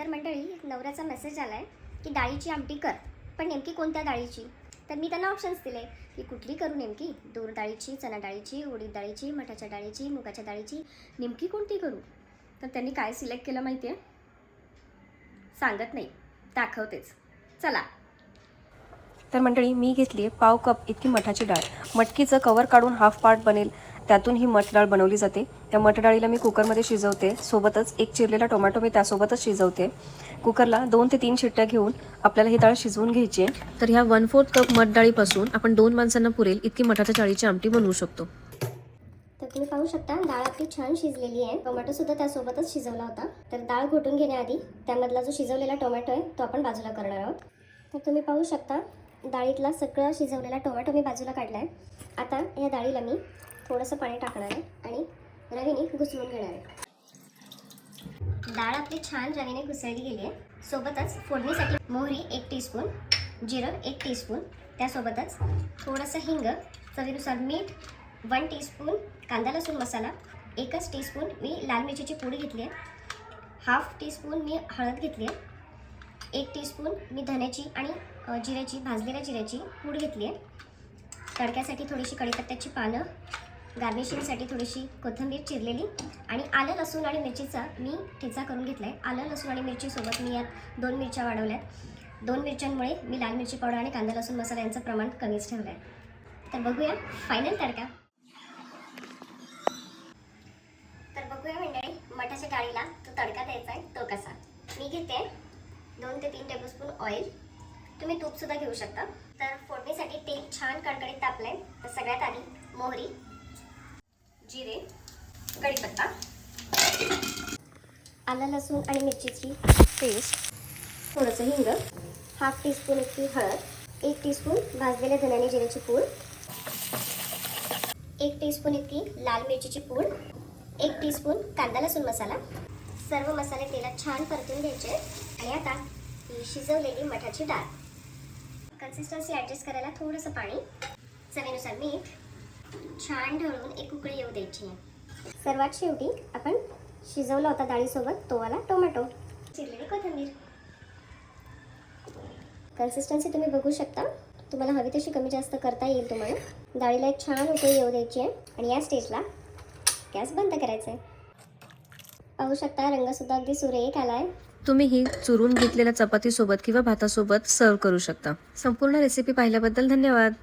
तर मंडळी नवऱ्याचा मेसेज आला आहे की डाळीची आमटी कर, पण नेमकी कोणत्या डाळीची? तर मी त्यांना ऑप्शन्स दिले की कुठली करू नेमकी, तूर डाळीची, चणा डाळीची, उडीद डाळीची, मठाच्या डाळीची, मुगाच्या डाळीची, नेमकी कोणती करू? तर त्यांनी काय सिलेक्ट केलं माहिती आहे? सांगत नाही, दाखवतेच, चला. तर मंडळी मी घेतली आहे पाव कप इतकी मठाची डाळ. मटकीचं कवर काढून हाफ पार्ट बनेल त्यातून ही मठ डाळ बनवली जाते. त्या मठ डाळीला मी कुकरमध्ये शिजवते, सोबतच एक चिरलेला टोमॅटो मी त्यासोबतच शिजवते. कुकरला 2 ते 3 शिट्ट्या घेऊन आपल्याला ही डाळ शिजवून घ्यायची आहे. तर ह्या 1/4 कप मठ डाळीपासून आपण 2 माणसांना पुरेल इतकी मठाच्या डाळीची आमटी बनवू शकतो. तर तुम्ही पाहू शकता डाळ आपली छान शिजलेली आहे. टोमॅटो सुद्धा त्यासोबतच शिजवला होता. तर डाळ घोटून घेण्याआधी त्यामधला जो शिजवलेला टोमॅटो आहे तो आपण बाजूला करणार आहोत. तर तुम्ही पाहू शकता डाळीतला सगळा शिजवलेला टोमॅटो मी बाजूला काढला आहे. आता या डाळीला मी थोडंसं पाणी टाकणार आहे आणि रवीने घुसवून घेणार आहे. डाळ आपली छान रवीने घुसळली गेली आहे. सोबतच फोडणीसाठी मोहरी 1 टीस्पून, जिरं 1 टीस्पून, त्यासोबतच थोडंसं हिंग, चवीनुसार मीठ, 1 टीस्पून कांदा लसूण मसाला, 1 टीस्पून मी लाल मिरचीची पूड घेतली आहे, हाफ टीस्पून मी हळद घेतली आहे, 1 टीस्पून मी धण्याची आणि जिऱ्याची, भाजलेल्या जिऱ्याची पूड घेतली आहे. तडक्यासाठी थोडीशी कढीपत्त्याची पानं, गार्निशिंगसाठी थोडीशी कोथिंबीर चिरलेली आणि आलं लसूण आणि मिरचीचा मी ठेचा करून घेतला आहे. आलं लसूण आणि मिरचीसोबत मी यात 2 मिरच्या वाढवल्या आहेत. 2 मिरच्यांमुळे मी लाल मिरची पावडर आणि कांदा लसूण मसाला यांचं प्रमाण कमीच ठेवलं आहे. तर बघूया फायनल तडका. तर बघूया मंडळी मठाच्या डाळीला तो तडका द्यायचा आहे तो कसा. मी घेते 2 ते 3 टेबलस्पून ऑइल, तुम्ही तूपसुद्धा घेऊ शकता. तर फोडणीसाठी तेल छान कडकडीत तापलंय. तर सगळ्यात आधी मोहरी, जिरे, कढीपत्ता, आलं लसूण आणि मिरचीची पेस्ट, थोडंसं हिंग, हाफ टीस्पून इतकी हळद, 1 टीस्पून भाजलेल्या धने जिऱ्याची पूड, 1 टीस्पून इतकी लाल मिरचीची पूड, 1 टीस्पून कांदा लसूण मसाला. सर्व मसाले तेलात छान परतून घ्यायचे. आणि आता ही शिजवलेली मठाची डाळ, कन्सिस्टन्सी ॲडजस्ट करायला थोडंसं पाणी, चवीनुसार मीठ, छान ढवळून एक उकळी येऊ द्यायची आहे. सर्वात शेवटी आपण शिजवला होता डाळीसोबत तो वाला टोमॅटो, चिरलेली कोथिंबीर. कन्सिस्टन्सी तुम्ही बघू शकता, तुम्हाला हवी तशी कमी जास्त करता येईल तुम्हाला. डाळीला एक छान उकळी येऊ द्यायची आहे आणि या स्टेजला गॅस बंद करायचा आहे. पाहू शकता रंगसुद्धा अगदी सुरेख आला आहे. तुम्ही ही चुरून घेतलेल्या चपातीसोबत किंवा भातासोबत सर्व करू शकता. संपूर्ण रेसिपी पाहिल्याबद्दल धन्यवाद.